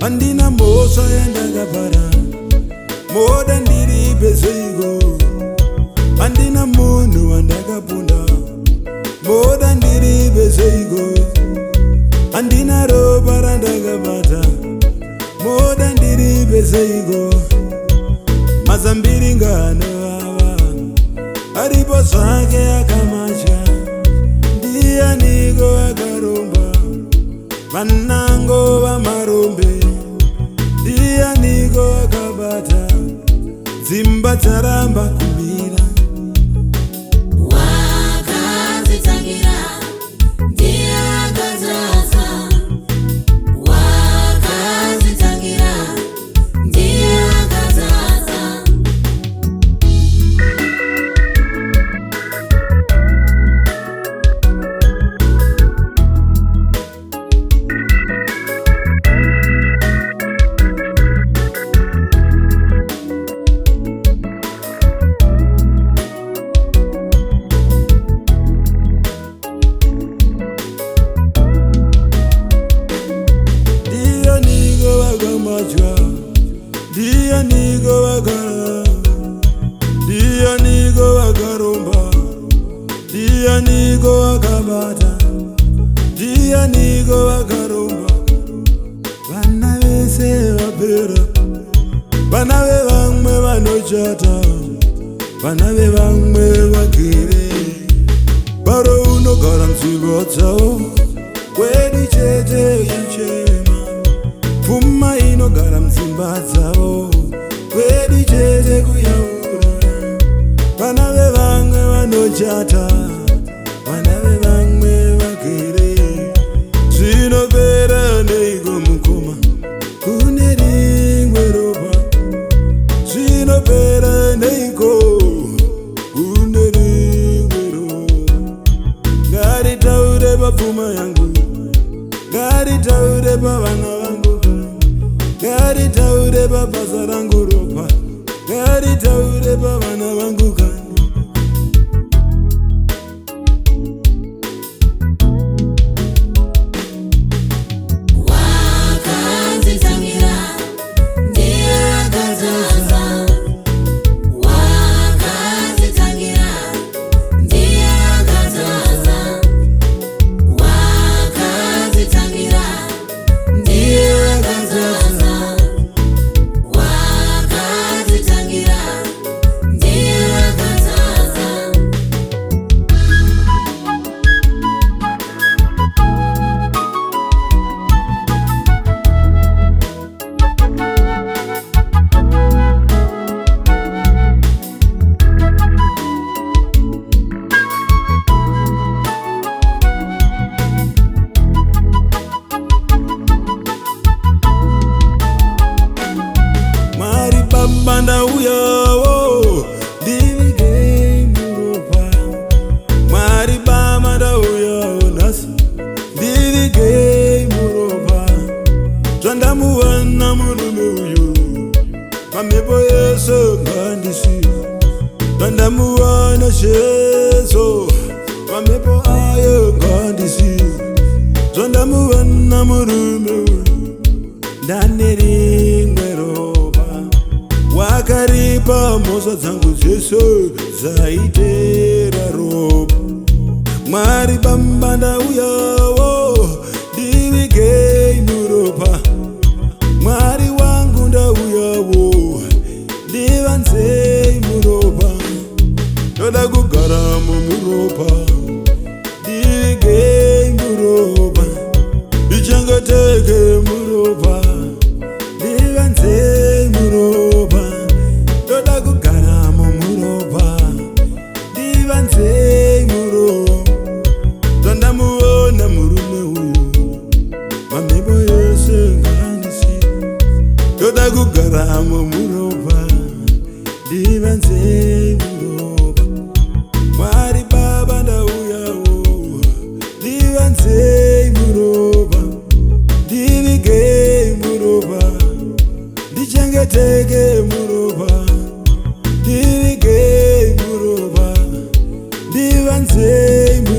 Andina mosa yandakabara moda ndiri bezeigo. Andina munhu wandakapunda moda ndiri bezeigo. Andina ropa randakabata moda ndiri bezeigo. Mazambiri nganovava aripo zvake akamatya. Ndianiko akaromba vanango vamarombe. Ndianiko akabata dzimba dzaramba kumira. Wakadzitangira ndiye akadzaza. Wakadzitangira ndiye akadzaza. Ndianiko vakaromba. Ndianiko vakabata. Ndianiko vakaromba. Vana vese vapera. Vana vevamwe vanochata. Vana vevamwe vagere. Baro unogara mdzimba dzavo. Kwedu chete ichema. Pfuma inogara mdzimba dzavo. Kwedu chete kuyaura. Vana vevamwe vanochata. Vana vevamwe vagere. Zvinopera neiko mukoma. Kune rimwe ropa. Zvinopera neiko. Kune rimwe ropa. Ngaritaure papfuma yangu. Ngaritaure pavana vangu. Ngaritaure pabasa rangu ropa. Ngaritaure pavana vangu kani. Wakadzitangira ndiye akadzaza. Wakadzitangira ndiye akadzaza. Wakadzitangira ndiye akadzaza. Wakadzitangira ndiye akadzaza. Mwari Baba ndauyawo ndivige muropa. Mwari Baba ndauyawo nhasi ndivige muropa. Zvandamuwana murume uyu mamhepo yese ngandisiye. Zvandamuwana Jesu mamhepo ayo ngandisiye. Zvandamuwana murume uyu ndane rimwe ropa. Wakaripa mhosva dzangu dzese dzaitera ropa. Mwari Baba ndauyawo ndivigei muropa. Mwari wangu ndauyawo ndivanzei muropa. Ndoda kugaramo muropa. Ndivigei muropa. Ndichengeteke muropa. Ndivanzei muropa. Ndoda kugaramo muropa. Ndivanzei muropa. vanzei